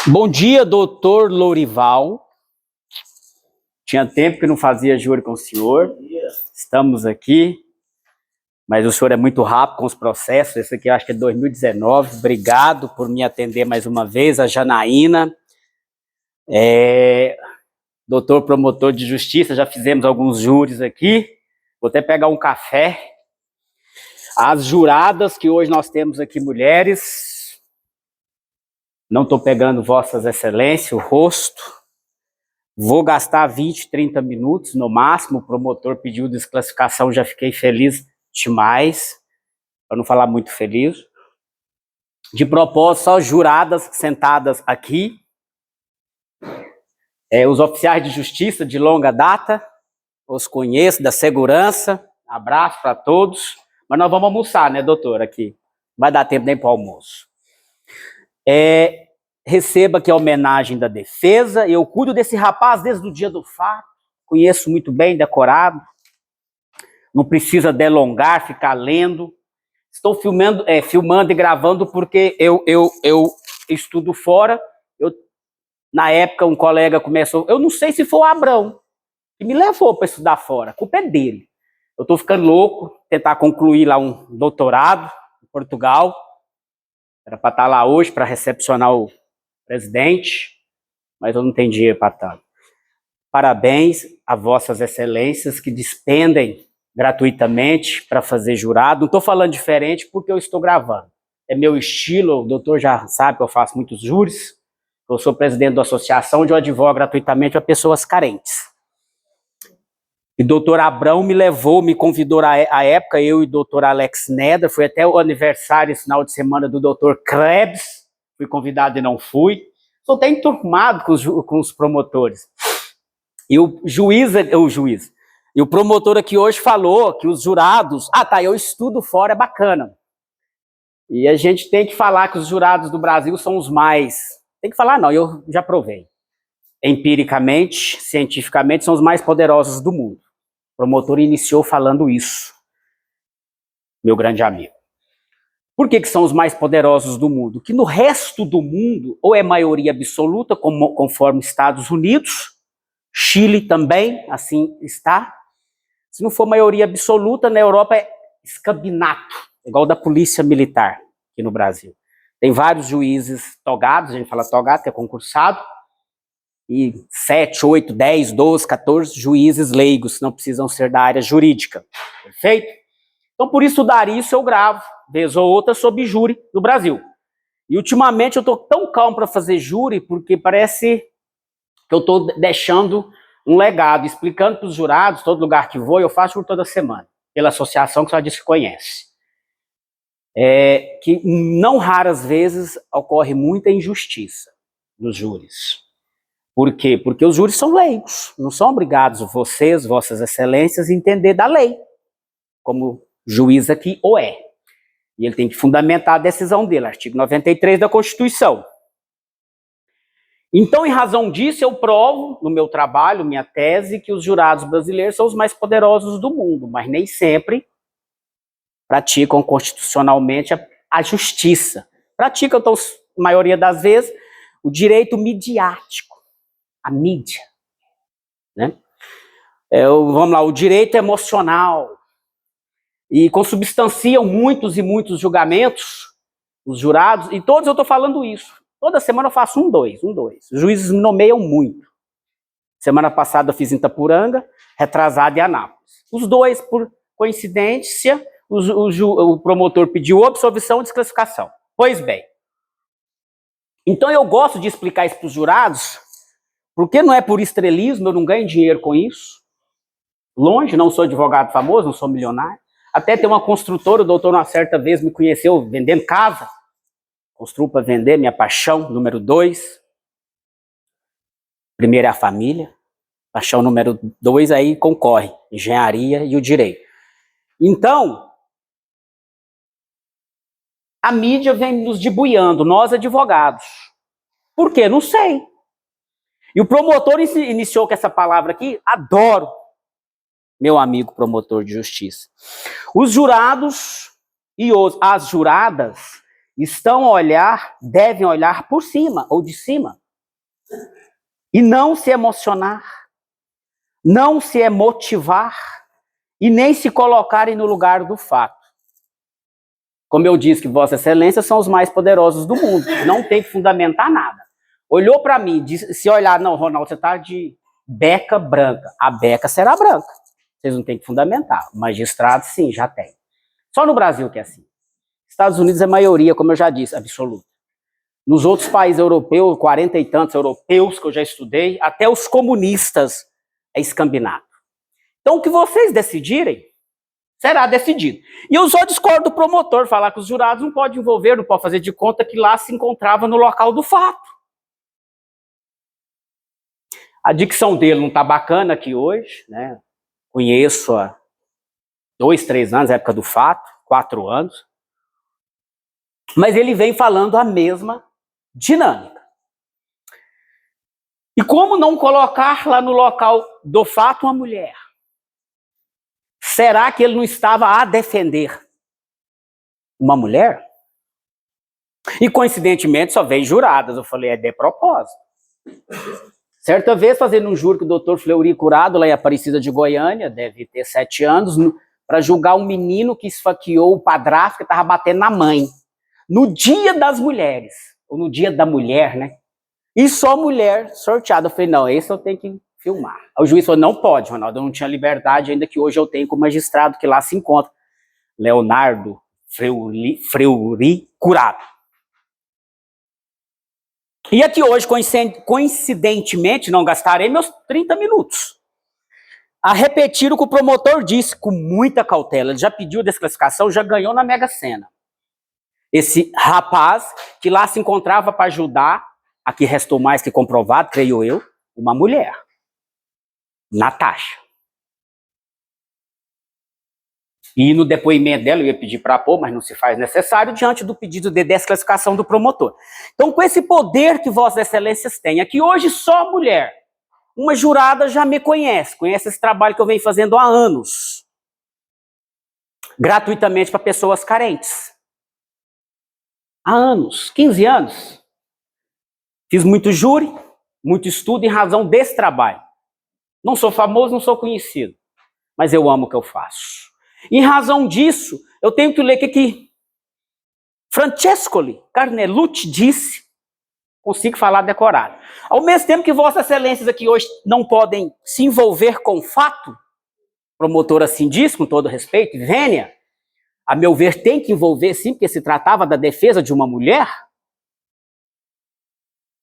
Bom dia, doutor Lourival. Tinha tempo que não fazia júri com o senhor. Estamos aqui, mas o senhor é muito rápido com os processos. Esse aqui eu acho que é 2019. Obrigado por me atender mais uma vez, a Janaína. Doutor promotor de justiça, já fizemos alguns júris aqui. Vou até pegar um café. As juradas que hoje nós temos aqui, mulheres. Não estou pegando vossas excelências, o rosto. Vou gastar 20, 30 minutos no máximo. O promotor pediu desclassificação, já fiquei feliz demais, para não falar muito feliz. De propósito, só juradas sentadas aqui. Os oficiais de justiça de longa data, os conheço, da segurança. Abraço para todos. Mas nós vamos almoçar, né, doutor, aqui. Não vai dar tempo nem para o almoço. Receba aqui a homenagem da defesa. Eu cuido desse rapaz desde o dia do fato. Conheço muito bem, decorado. Não precisa delongar, ficar lendo. Estou filmando e gravando porque eu estudo fora. Na época, um colega começou... Eu não sei se foi o Abrão que me levou para estudar fora. A culpa é dele. Eu estou ficando louco, tentar concluir lá um doutorado em Portugal. Era para estar lá hoje, para recepcionar o presidente, mas eu não tenho dinheiro para tanto. Parabéns a vossas excelências que despendem gratuitamente para fazer jurado. Não estou falando diferente porque eu estou gravando. É meu estilo, o doutor já sabe que eu faço muitos júris. Eu sou presidente da associação onde eu advogo gratuitamente para pessoas carentes. E o doutor Abrão me levou, me convidou à época, eu e o doutor Alex Neder, foi até o aniversário, esse final de semana, do doutor Krebs, fui convidado e não fui. Estou até enturmado com os promotores. E o promotor aqui hoje falou que os jurados... eu estudo fora, é bacana. E a gente tem que falar que os jurados do Brasil são os mais... Tem que falar, não, eu já provei. Empiricamente, cientificamente, são os mais poderosos do mundo. O promotor iniciou falando isso, meu grande amigo. Por que são os mais poderosos do mundo? Que no resto do mundo, ou é maioria absoluta, conforme Estados Unidos, Chile também, assim está. Se não for maioria absoluta, na Europa é escabinato, igual da polícia militar aqui no Brasil. Tem vários juízes togados, a gente fala togado, que é concursado, e 7, 8, 10, 12, 14 juízes leigos, não precisam ser da área jurídica, perfeito? Então, por estudar isso, eu gravo, vez ou outra, sobre júri no Brasil. E, ultimamente, eu estou tão calmo para fazer júri, porque parece que eu estou deixando um legado, explicando para os jurados, todo lugar que vou, eu faço por toda semana, pela associação que só disse que conhece. Que não raras vezes ocorre muita injustiça nos júris. Por quê? Porque os júris são leigos, não são obrigados vocês, vossas excelências, a entender da lei, como juiz aqui ou é. E ele tem que fundamentar a decisão dele, artigo 93 da Constituição. Então, em razão disso, eu provo no meu trabalho, minha tese, que os jurados brasileiros são os mais poderosos do mundo, mas nem sempre praticam constitucionalmente a justiça. Praticam, então, a maioria das vezes, o direito midiático, a mídia, né? Vamos lá, o direito emocional. E consubstanciam muitos e muitos julgamentos, os jurados, e todos eu estou falando isso. Toda semana eu faço um, dois. Os juízes me nomeiam muito. Semana passada eu fiz em Itapuranga, retrasado em Anápolis. Os dois, por coincidência, o promotor pediu absolvição e desclassificação. Pois bem. Então eu gosto de explicar isso para os jurados, porque não é por estrelismo, eu não ganho dinheiro com isso. Longe, não sou advogado famoso, não sou milionário. Até tem uma construtora, o doutor uma certa vez me conheceu vendendo casa. Construo para vender, minha paixão, número 2. Primeiro é a família. Paixão número 2, aí concorre, engenharia e o direito. Então, a mídia vem nos debuiando, nós advogados. Por quê? Não sei. E o promotor iniciou com essa palavra aqui, adoro, meu amigo promotor de justiça. Os jurados e as juradas devem olhar por cima ou de cima. E não se emocionar, não se emotivar e nem se colocarem no lugar do fato. Como eu disse que Vossa Excelência são os mais poderosos do mundo, não tem que fundamentar nada. Olhou para mim, disse, se olhar, não, Ronaldo, você está de beca branca. A beca será branca. Vocês não têm que fundamentar. Magistrado, sim, já tem. Só no Brasil que é assim. Estados Unidos é maioria, como eu já disse, absoluta. Nos outros países europeus, 40 e tantos europeus que eu já estudei, até os comunistas é escambinado. Então, o que vocês decidirem, será decidido. E eu só discordo do promotor falar que os jurados não podem envolver, não pode fazer de conta que lá se encontrava no local do fato. A dicção dele não está bacana aqui hoje, né? Conheço há 2, 3 anos, época do fato, 4 anos. Mas ele vem falando a mesma dinâmica. E como não colocar lá no local do fato uma mulher? Será que ele não estava a defender uma mulher? E coincidentemente só veio juradas. Eu falei, é de propósito. Certa vez, fazendo um júri com o doutor Fleury Curado, lá em Aparecida de Goiânia, deve ter 7 anos, para julgar um menino que esfaqueou o padrasto que estava batendo na mãe. No dia das mulheres, ou no dia da mulher, né? E só mulher sorteada. Eu falei, não, esse eu tenho que filmar. O juiz falou, não pode, Ronaldo, eu não tinha liberdade, ainda que hoje eu tenho como magistrado que lá se encontra. Leonardo Fleury Curado. E aqui hoje, coincidentemente, não gastarei meus 30 minutos a repetir o que o promotor disse com muita cautela. Ele já pediu desclassificação, já ganhou na Mega Sena. Esse rapaz que lá se encontrava para ajudar, aqui restou mais que comprovado, creio eu, uma mulher, Natasha. E no depoimento dela, eu ia pedir para pôr, mas não se faz necessário, diante do pedido de desclassificação do promotor. Então, com esse poder que Vossas Excelências têm, aqui hoje só mulher, uma jurada já me conhece esse trabalho que eu venho fazendo há anos, gratuitamente para pessoas carentes. Há anos, 15 anos. Fiz muito júri, muito estudo em razão desse trabalho. Não sou famoso, não sou conhecido, mas eu amo o que eu faço. Em razão disso, eu tenho que ler o que Francescoli Carnelucci disse, consigo falar decorado. Ao mesmo tempo que Vossas Excelências aqui hoje não podem se envolver com o fato, promotor assim diz, com todo respeito, vênia, a meu ver tem que envolver sim, porque se tratava da defesa de uma mulher.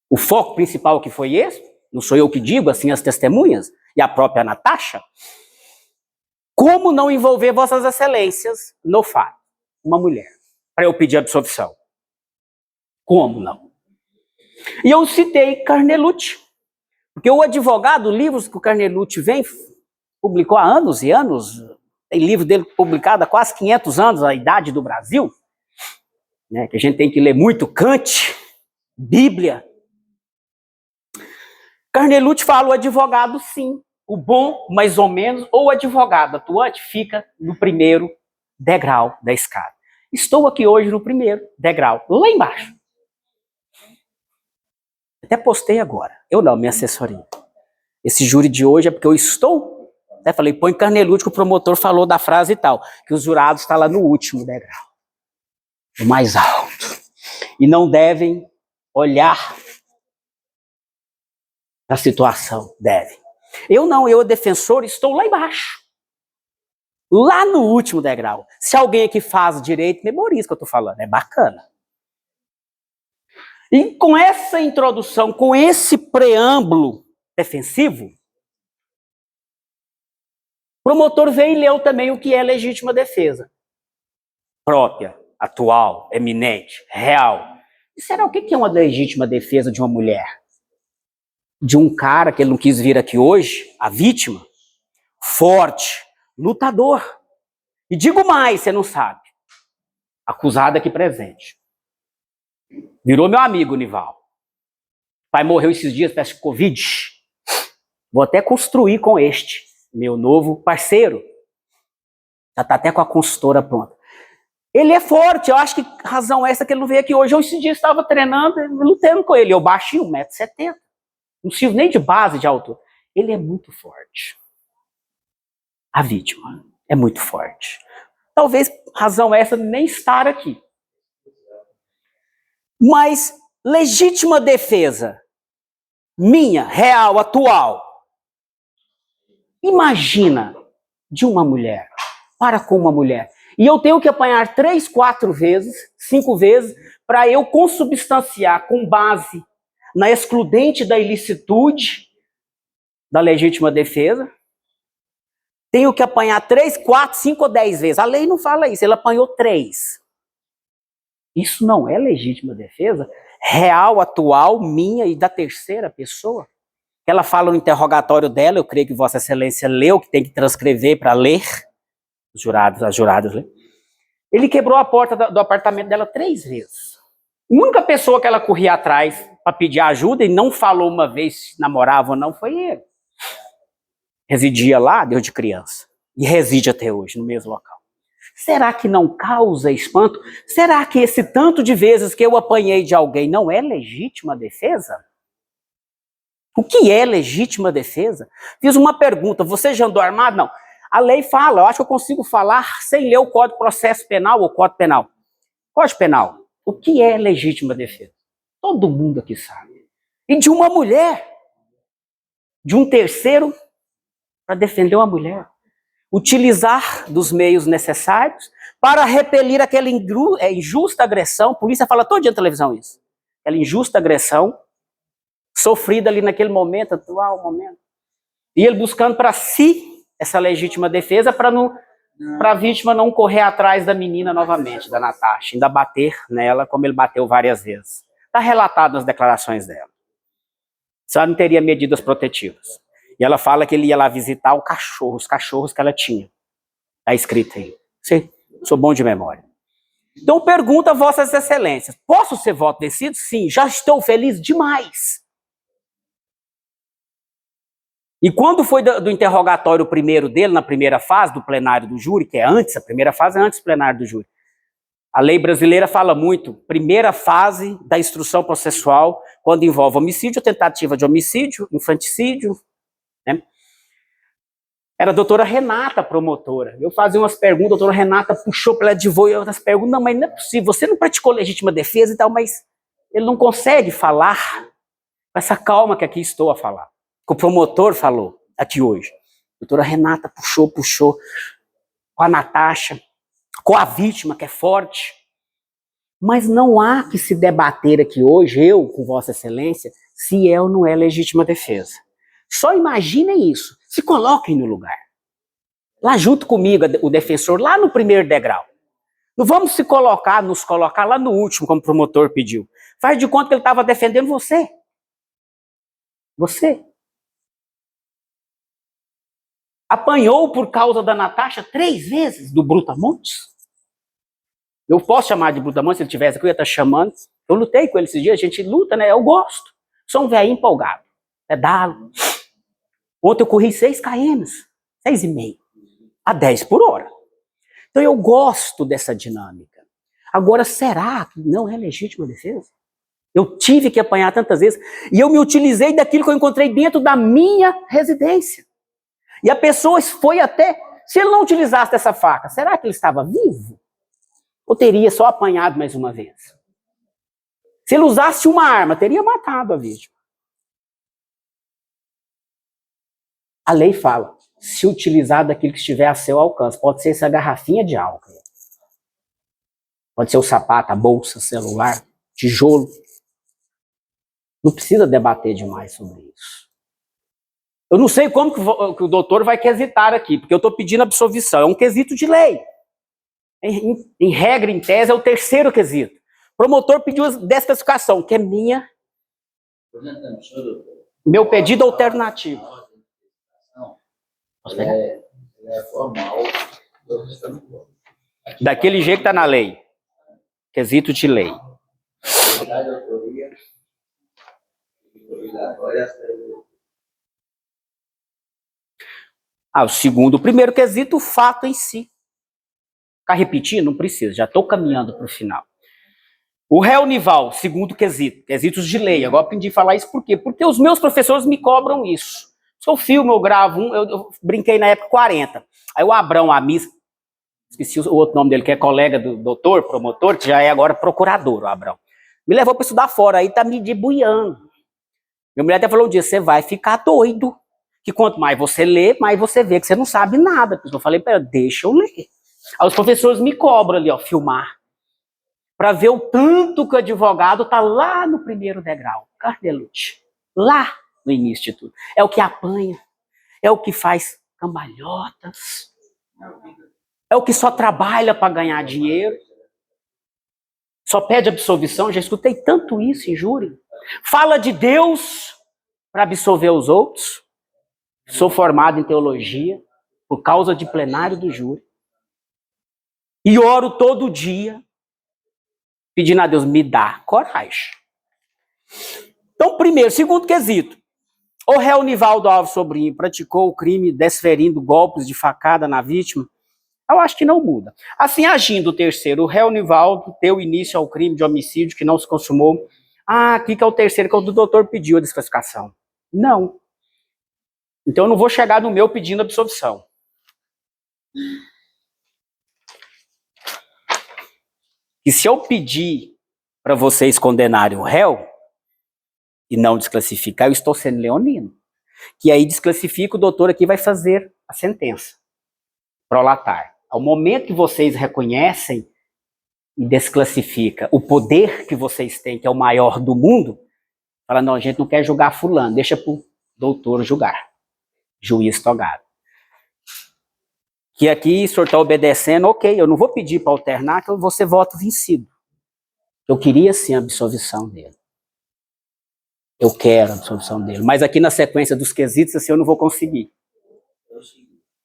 O foco principal que foi esse, não sou eu que digo, assim as testemunhas, e a própria Natasha. Como não envolver Vossas Excelências no fato? Uma mulher, para eu pedir absolvição. Como não? E eu citei Carnelucci, porque o advogado, livros que o Carnelucci publicou há anos e anos, tem livro dele publicado há quase 500 anos, A Idade do Brasil, né, que a gente tem que ler muito Kant, Bíblia. Carnelucci fala, o advogado sim, o bom, mais ou menos, ou o advogado atuante fica no primeiro degrau da escada. Estou aqui hoje no primeiro degrau, lá embaixo. Até postei agora. Eu não, minha assessoria. Esse júri de hoje é porque eu estou... Até falei, põe Carnelucci, que o promotor falou da frase e tal, que os jurados estão lá no último degrau, o mais alto. E não devem olhar a situação, devem. Eu não, eu, defensor, estou lá embaixo. Lá no último degrau. Se alguém aqui faz direito, memoriza o que eu estou falando, é bacana. E com essa introdução, com esse preâmbulo defensivo, o promotor veio e leu também o que é legítima defesa. Própria, atual, eminente, real. E será o que é uma legítima defesa de uma mulher? De um cara que ele não quis vir aqui hoje, a vítima, forte, lutador. E digo mais, você não sabe. Acusado aqui presente. Virou meu amigo, Nival. O pai morreu esses dias, parece Covid. Vou até construir com este, meu novo parceiro. Já está até com a consultora pronta. Ele é forte, eu acho que a razão é essa que ele não veio aqui hoje. Eu esse dia estava treinando, lutando com ele. Eu baixinho, 1,70 m. Não preciso nem de base de altura. Ele é muito forte. A vítima é muito forte. Talvez razão essa nem estar aqui. Mas legítima defesa, minha, real, atual. Imagina de uma mulher, para com uma mulher. E eu tenho que apanhar 3, 4 vezes, 5 vezes, para eu consubstanciar com base na excludente da ilicitude da legítima defesa. Tenho que apanhar 3, 4, 5 ou 10 vezes. A lei não fala isso, ele apanhou 3. Isso não é legítima defesa? Real, atual, minha e da terceira pessoa? Ela fala no interrogatório dela, eu creio que Vossa Excelência leu, que tem que transcrever para ler. Os jurados, as juradas, né? Ele quebrou a porta do apartamento dela 3 vezes. A única pessoa que ela corria atrás para pedir ajuda e não falou uma vez se namorava ou não foi ele. Residia lá, desde criança. E reside até hoje, no mesmo local. Será que não causa espanto? Será que esse tanto de vezes que eu apanhei de alguém não é legítima defesa? O que é legítima defesa? Fiz uma pergunta, você já andou armado? Não. A lei fala, eu acho que eu consigo falar sem ler o Código de Processo Penal ou Código Penal. Código Penal, o que é legítima defesa? Todo mundo aqui sabe. E de uma mulher, de um terceiro, para defender uma mulher. Utilizar dos meios necessários para repelir aquela injusta agressão. A polícia fala todo dia na televisão isso. Aquela injusta agressão sofrida ali naquele momento, atual momento. E ele buscando para si essa legítima defesa para a vítima não correr atrás da menina novamente, da Natasha, ainda bater nela como ele bateu várias vezes. Está relatado nas declarações dela. Só não teria medidas protetivas. E ela fala que ele ia lá visitar os cachorros que ela tinha. Está escrito aí. Sim, sou bom de memória. Então pergunta a Vossas Excelências, posso ser voto vencido? Sim, já estou feliz demais. E quando foi do interrogatório primeiro dele, na primeira fase do plenário do júri, que é antes, a primeira fase é antes do plenário do júri. A lei brasileira fala muito, primeira fase da instrução processual, quando envolve homicídio, tentativa de homicídio, infanticídio, né? Era a doutora Renata, a promotora. Eu fazia umas perguntas, a doutora Renata puxou para ela de voo e outras perguntas. Não, mas não é possível, você não praticou legítima defesa e tal, mas ele não consegue falar com essa calma que aqui estou a falar. Que o promotor falou aqui hoje. A doutora Renata puxou com a Natasha, com a vítima, que é forte. Mas não há que se debater aqui hoje, eu, com Vossa Excelência, se é ou não é legítima defesa. Só imaginem isso. Se coloquem no lugar. Lá junto comigo, o defensor, lá no primeiro degrau. Não vamos nos colocar lá no último, como o promotor pediu. Faz de conta que ele estava defendendo você. Você. Apanhou por causa da Natasha 3 vezes do Brutamontes. Eu posso chamar de Brutamontes, se ele tivesse aqui, eu ia estar chamando. Eu lutei com ele esses dias, a gente luta, né? Eu gosto. Sou um velho empolgado. Pedalo. Ontem eu corri 6 km, 6,5, a 10 por hora. Então eu gosto dessa dinâmica. Agora, será que não é legítima defesa? Eu tive que apanhar tantas vezes e eu me utilizei daquilo que eu encontrei dentro da minha residência. E a pessoa foi até... Se ele não utilizasse essa faca, será que ele estava vivo? Ou teria só apanhado mais uma vez? Se ele usasse uma arma, teria matado a vítima. A lei fala, se utilizar daquilo que estiver a seu alcance. Pode ser essa garrafinha de álcool. Pode ser o sapato, a bolsa, celular, tijolo. Não precisa debater demais sobre isso. Eu não sei como que o doutor vai quesitar aqui, porque eu estou pedindo absolvição. É um quesito de lei. Em regra, em tese, é o terceiro quesito. O promotor pediu dessa especificação, que é minha. Meu pedido alternativo. É formal. Daquele jeito que está na lei. Quesito de lei. O primeiro quesito, o fato em si. Ficar repetindo? Não precisa, já estou caminhando para o final. O réu Nival, segundo quesito, quesitos de lei. Agora aprendi a falar isso por quê? Porque os meus professores me cobram isso. Se eu filmo, eu gravo eu brinquei na época 40. Aí o Abrão Amis, esqueci o outro nome dele, que é colega do doutor, promotor, que já é agora procurador, o Abrão. Me levou para estudar fora, aí tá me debuiando. Minha mulher até falou um dia, você vai ficar doido. Que quanto mais você lê, mais você vê que você não sabe nada. Eu falei, pera, deixa eu ler. Aí os professores me cobram ali, ó, filmar. Para ver o tanto que o advogado tá lá no primeiro degrau. Cardelute. Lá no início de tudo. É o que apanha. É o que faz cambalhotas. É o que só trabalha para ganhar dinheiro. Só pede absolvição. Já escutei tanto isso em júri. Fala de Deus para absolver os outros. Sou formado em teologia por causa de plenário do júri. E oro todo dia pedindo a Deus, me dá coragem. Então, primeiro, segundo quesito. O réu Nivaldo Alves Sobrinho praticou o crime desferindo golpes de facada na vítima? Eu acho que não muda. Assim agindo, o terceiro, o réu Nivaldo deu início ao crime de homicídio que não se consumou. Aqui que é o terceiro, que é o do doutor pediu a desclassificação. Não. Então eu não vou chegar no meu pedindo absolvição. E se eu pedir para vocês condenarem o réu e não desclassificar, eu estou sendo leonino. Que aí desclassifica, o doutor aqui vai fazer a sentença prolatar. Ao momento que vocês reconhecem e desclassifica o poder que vocês têm, que é o maior do mundo, fala, não, a gente não quer julgar fulano, deixa para o doutor julgar. Juiz togado. Que aqui o senhor está obedecendo, ok, eu não vou pedir para alternar, que eu vou ser voto vencido. Eu queria sim a absolvição dele. Eu quero a absolvição dele. Mas aqui na sequência dos quesitos, assim, eu não vou conseguir.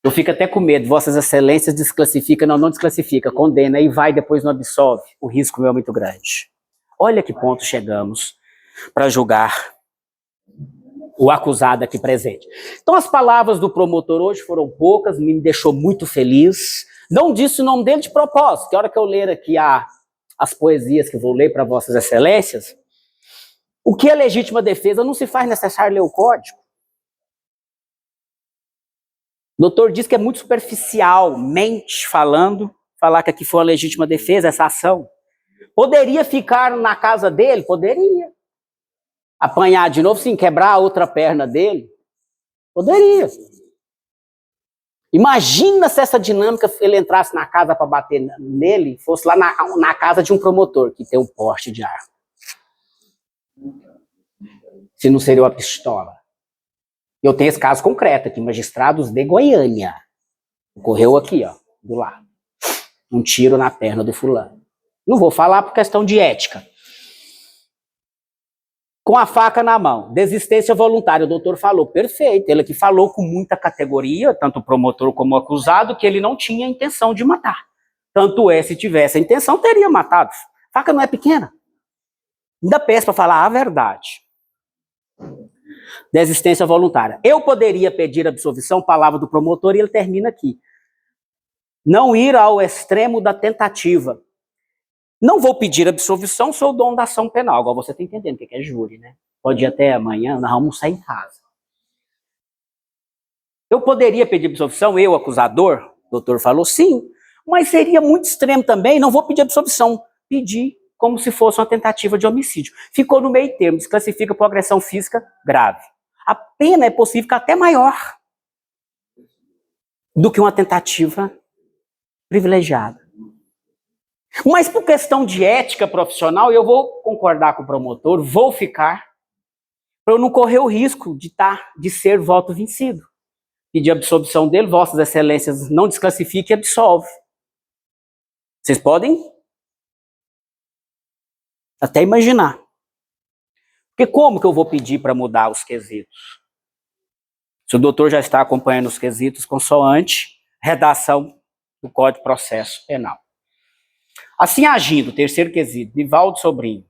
Eu fico até com medo. Vossas excelências desclassifica, não desclassifica, condena e vai, depois não absolve. O risco meu é muito grande. Olha que ponto chegamos para julgar o acusado aqui presente. Então as palavras do promotor hoje foram poucas, me deixou muito feliz. Não disse o nome dele de propósito, que a hora que eu ler aqui as poesias que eu vou ler para vossas excelências, o que é legítima defesa não se faz necessário ler o código. O doutor diz que é muito superficial, mente falando, falar que aqui foi uma legítima defesa, essa ação. Poderia ficar na casa dele? Poderia. Apanhar de novo, sim, quebrar a outra perna dele? Poderia. Imagina se essa dinâmica, ele entrasse na casa para bater nele, fosse lá na casa de um promotor que tem um porte de arma. Se não seria uma pistola. Eu tenho esse caso concreto aqui, magistrados de Goiânia. Ocorreu aqui, ó, do lado. Um tiro na perna do fulano. Não vou falar por questão de ética. Com a faca na mão, desistência voluntária, o doutor falou, perfeito, ele aqui falou com muita categoria, tanto o promotor como o acusado, que ele não tinha intenção de matar. Tanto é, se tivesse a intenção, teria matado. A faca não é pequena. Ainda peço para falar a verdade. Desistência voluntária. Eu poderia pedir absolvição, palavra do promotor, e ele termina aqui. Não ir ao extremo da tentativa. Não vou pedir absolvição, sou o dono da ação penal. Agora você está entendendo o que é júri, né? Pode ir até amanhã, nós vamos sair em casa. Eu poderia pedir absolvição, eu, acusador? O doutor falou, sim. Mas seria muito extremo também, não vou pedir absolvição. Pedir como se fosse uma tentativa de homicídio. Ficou no meio termo, desclassifica por agressão física grave. A pena é possível que até maior do que uma tentativa privilegiada. Mas por questão de ética profissional, eu vou concordar com o promotor, vou ficar, para eu não correr o risco de ser voto vencido. Pedir absolvição dele, vossas excelências não desclassifiquem e absolve. Vocês podem até imaginar. Porque como que eu vou pedir para mudar os quesitos? Se o doutor já está acompanhando os quesitos consoante redação do Código de Processo Penal. Assim agindo, terceiro quesito, Nivaldo Sobrinho,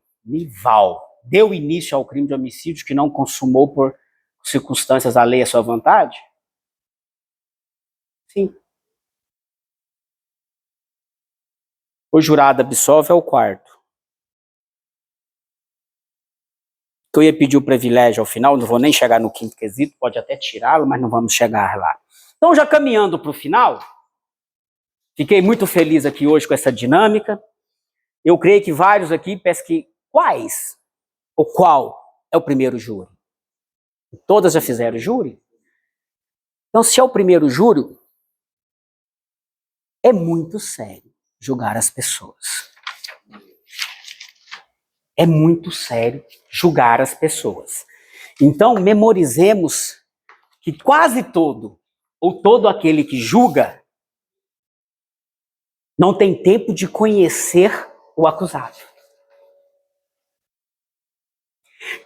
deu início ao crime de homicídio que não consumou por circunstâncias alheias à sua vontade? Sim. O jurado absolve é o quarto. Que eu ia pedir o privilégio ao final, não vou nem chegar no quinto quesito, pode até tirá-lo, mas não vamos chegar lá. Então, já caminhando para o final, fiquei muito feliz aqui hoje com essa dinâmica. Eu creio que vários aqui pensam que quais ou qual é o primeiro júri. Todas já fizeram júri? Então, se é o primeiro júri, é muito sério julgar as pessoas. É muito sério julgar as pessoas. Então, memorizemos que quase todo, ou todo aquele que julga, não tem tempo de conhecer o acusado.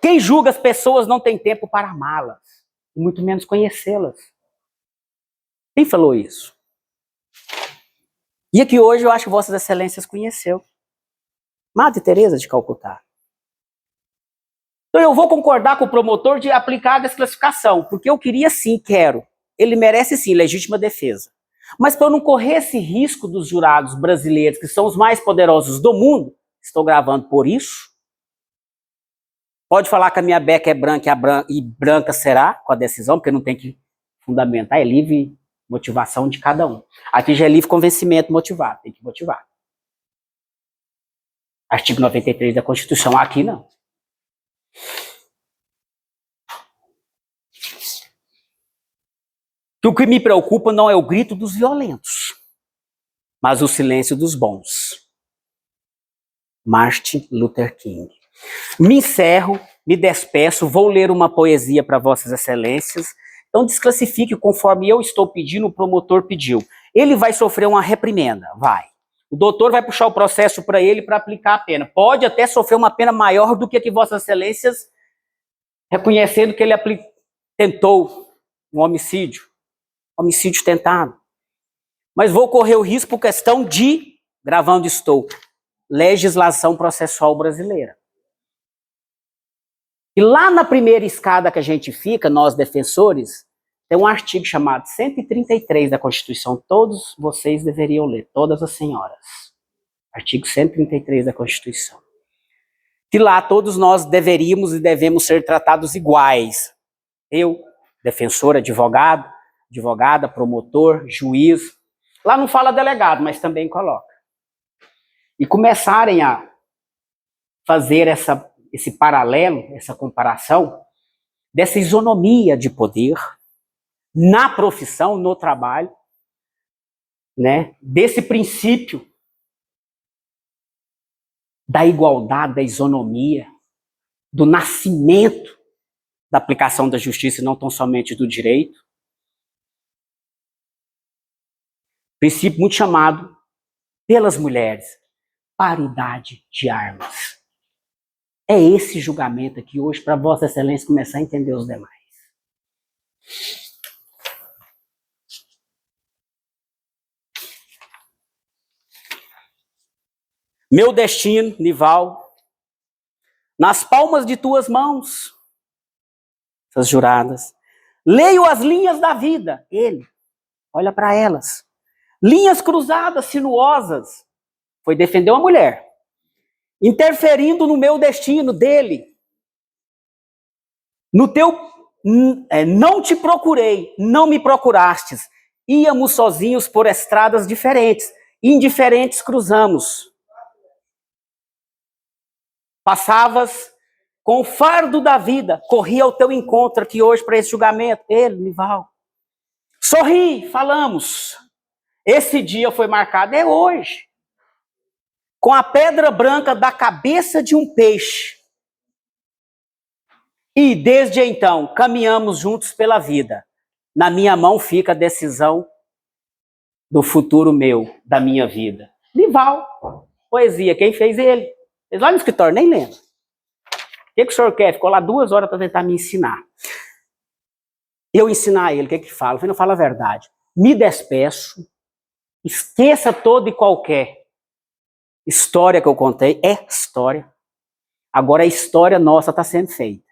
Quem julga as pessoas não tem tempo para amá-las, e muito menos conhecê-las. Quem falou isso? E aqui hoje eu acho que Vossas Excelências conheceu. Madre Teresa de Calcutá. Então eu vou concordar com o promotor de aplicar a desclassificação, porque eu queria sim, quero. Ele merece sim, legítima defesa. Mas para eu não correr esse risco dos jurados brasileiros, que são os mais poderosos do mundo, estou gravando por isso. Pode falar que a minha beca é branca e branca será com a decisão, porque não tem que fundamentar, é livre motivação de cada um. Aqui já é livre convencimento motivado, tem que motivar. Artigo 93 da Constituição, aqui não. Que o que me preocupa não é o grito dos violentos, mas o silêncio dos bons. Martin Luther King. Me encerro, me despeço, vou ler uma poesia para Vossas Excelências. Então desclassifique conforme eu estou pedindo, o promotor pediu. Ele vai sofrer uma reprimenda, vai. O doutor vai puxar o processo para ele para aplicar a pena. Pode até sofrer uma pena maior do que a que Vossas Excelências, reconhecendo que ele tentou um homicídio tentado. Mas vou correr o risco por questão de, gravando estou, legislação processual brasileira. E lá na primeira escada que a gente fica, nós defensores, tem um artigo chamado 133 da Constituição. Todos vocês deveriam ler, todas as senhoras. Artigo 133 da Constituição. Que lá todos nós deveríamos e devemos ser tratados iguais. Eu, defensor, advogada, promotor, juiz. Lá não fala delegado, mas também coloca. E começarem a fazer esse paralelo, essa comparação, dessa isonomia de poder na profissão, no trabalho, né? Desse princípio da igualdade, da isonomia, do nascimento da aplicação da justiça e não tão somente do direito. Princípio muito chamado pelas mulheres, paridade de armas. É esse julgamento aqui hoje para Vossa Excelência começar a entender os demais. Meu destino, Nival, nas palmas de tuas mãos, essas juradas, leio as linhas da vida, ele, olha para elas, linhas cruzadas, sinuosas, foi defender uma mulher, interferindo no meu destino dele, no teu, não te procurei, não me procurastes, íamos sozinhos por estradas diferentes, indiferentes cruzamos. Passavas com o fardo da vida, corri ao teu encontro aqui hoje para esse julgamento. Ele, Nival. Sorri, falamos. Esse dia foi marcado, é hoje. Com a pedra branca da cabeça de um peixe. E desde então, caminhamos juntos pela vida. Na minha mão fica a decisão do futuro meu, da minha vida. Nival, poesia, quem fez ele? Fez lá no escritório, nem lembro. O que o senhor quer? Ficou lá 2 horas para tentar me ensinar. Eu ensinar ele, o que fala? Eu não falo a verdade. Me despeço, esqueça toda e qualquer história que eu contei, é história. Agora a história nossa está sendo feita.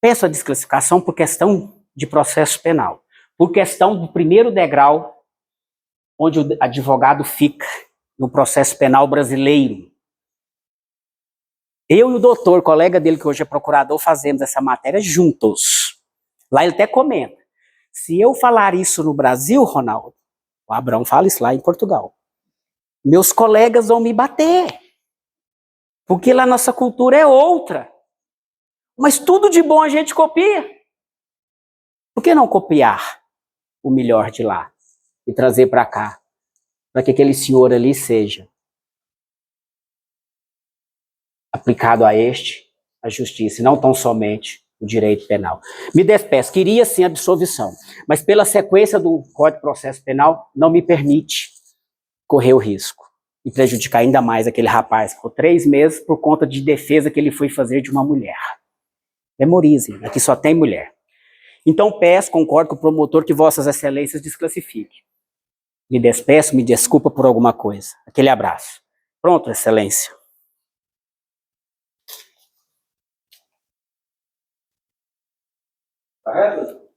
Peço a desclassificação por questão de processo penal, por questão do primeiro degrau, onde o advogado fica no processo penal brasileiro. Eu e o doutor, colega dele, que hoje é procurador, fazemos essa matéria juntos. Lá ele até comenta. Se eu falar isso no Brasil, Ronaldo, o Abrão fala isso lá em Portugal, meus colegas vão me bater. Porque lá nossa cultura é outra. Mas tudo de bom a gente copia. Por que não copiar o melhor de lá e trazer para cá? Para que aquele senhor ali seja aplicado a a justiça, e não tão somente o direito penal. Me despeço, queria sim absolvição, mas pela sequência do Código de Processo Penal, não me permite correr o risco e prejudicar ainda mais aquele rapaz que ficou 3 meses por conta de defesa que ele foi fazer de uma mulher. Memorizem, aqui só tem mulher. Então peço, concordo com o promotor, que vossas excelências desclassifiquem. Me despeço, me desculpa por alguma coisa. Aquele abraço. Pronto, excelência. Correto?